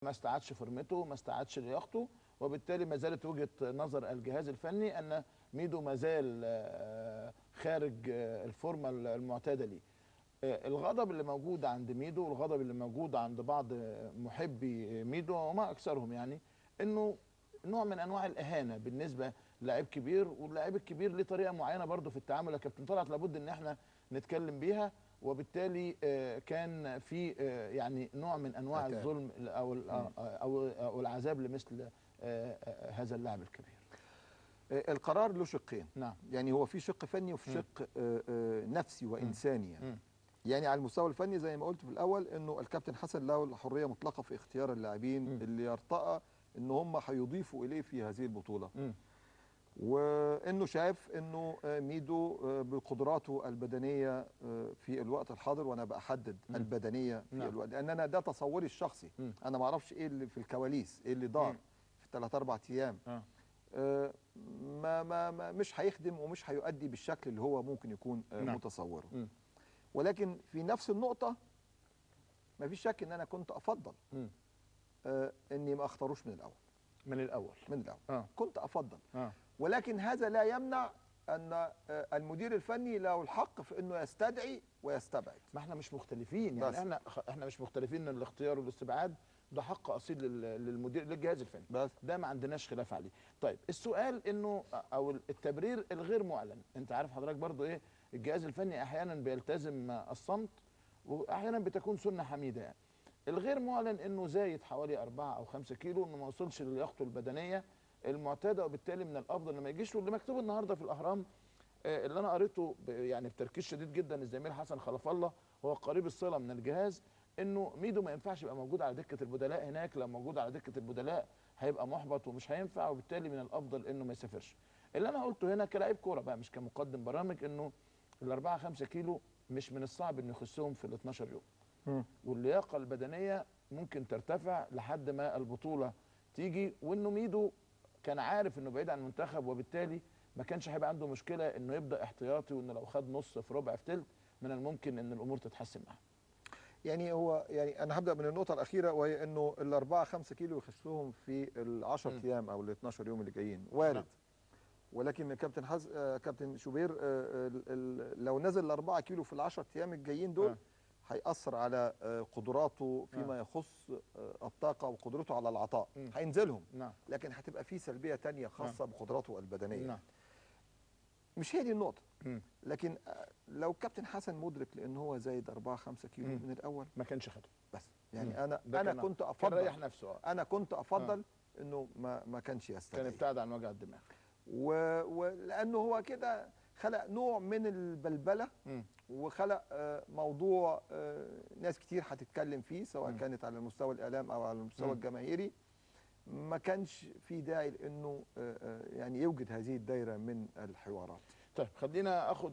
ما استعادش فورمته، ما استعادش لياقته، وبالتالي ما زالت وجهه نظر الجهاز الفني ان ميدو ما زال خارج الفورمه المعتاده ليه. الغضب اللي موجود عند ميدو والغضب اللي موجود عند بعض محبي ميدو وما اكثرهم، يعني انه نوع من انواع الاهانه بالنسبه للاعب كبير، واللاعب الكبير له طريقه معينه برضه في التعامل يا كابتن طلعت، لابد ان احنا نتكلم بيها. وبالتالي كان في يعني نوع من انواع الظلم او العذاب لمثل هذا اللاعب الكبير. القرار له شقين. نعم. يعني هو في شق فني وفي شق نفسي وانساني. يعني على المستوى الفني زي ما قلت في الاول انه الكابتن حسن له الحريه مطلقه في اختيار اللاعبين اللي يرتقى ان هم هيضيفوا اليه في هذه البطوله. وانه شاف انه ميدو بقدراته البدنيه في الوقت الحاضر، وانا بحدد البدنيه في الوقت، لان انا ده تصوري الشخصي. انا ما اعرفش ايه اللي في الكواليس، ايه اللي دار في 3-4 ايام. ما مش هيخدم ومش هيؤدي بالشكل اللي هو ممكن يكون متصوره. ولكن في نفس النقطه ما فيش شك ان انا كنت افضل اني ما اختاروش من الاول. كنت افضل. ولكن هذا لا يمنع ان المدير الفني له الحق في انه يستدعي ويستبعد. ما احنا مش مختلفين، يعني احنا مش مختلفين ان الاختيار والاستبعاد ده حق اصيل للمدير للجهاز الفني، بس ده ما عندناش خلاف عليه. طيب السؤال انه او التبرير الغير معلن، انت عارف حضرتك برضو ايه، الجهاز الفني احيانا بيلتزم الصمت واحيانا بتكون سنه حميده. يعني الغير معلن انه زايد حوالي 4 أو 5 كيلو، انه ما وصلش للياقته البدنيه المعتاده، وبالتالي من الافضل انه ما يجيش. واللي مكتوب النهارده في الاهرام اللي انا قريته يعني بتركيز شديد جدا، الزميل حسن خلف الله هو قريب الصله من الجهاز، انه ميدو ما ينفعش يبقى موجود على دكه البدلاء هناك، لو موجود على دكه البدلاء هيبقى محبط ومش هينفع، وبالتالي من الافضل انه ما يسافرش. اللي انا قلته هنا كلاعب كوره بقى مش كمقدم برامج، انه ال4 5 كيلو مش من الصعب انه يخسهم في ال 12 يوم. واللياقه البدنيه ممكن ترتفع لحد ما البطوله تيجي، وانه ميدو كان عارف انه بعيد عن المنتخب، وبالتالي ما كانش هيبقى عنده مشكله انه يبدا احتياطي، وانه لو خد نص في ربع في ثلث من الممكن ان الامور تتحسن معاه. يعني هو يعني انا هبدا من النقطه الاخيره، وهي انه ال4 5 كيلو يخسوهم في ال10 ايام او ال12 يوم اللي جايين وارد. ولكن كابتن شوبير لو نزل ال4 كيلو في ال10 ايام الجايين دول هيأثر على قدراته فيما يخص الطاقه وقدرته على العطاء. هينزلهم. لكن هتبقى في سلبيه ثانيه خاصه بقدراته البدنيه. مش هي دي النقطه. لكن لو كابتن حسن مدرك لان هو زايد 4 5 كيلو من الاول ما كانش خده. بس يعني انا كنت افضل ريح نفسه. انا كنت افضل انه ما كانش يستدعي، كان ابتعد عن وجع الدماغ. ولانه هو كده خلق نوع من البلبله، وخلق موضوع ناس كتير هتتكلم فيه، سواء كانت على مستوى الاعلام او على المستوى الجماهيري. ما كانش في داعي لانه يعني يوجد هذه الدايره من الحوارات. طيب خلينا اخد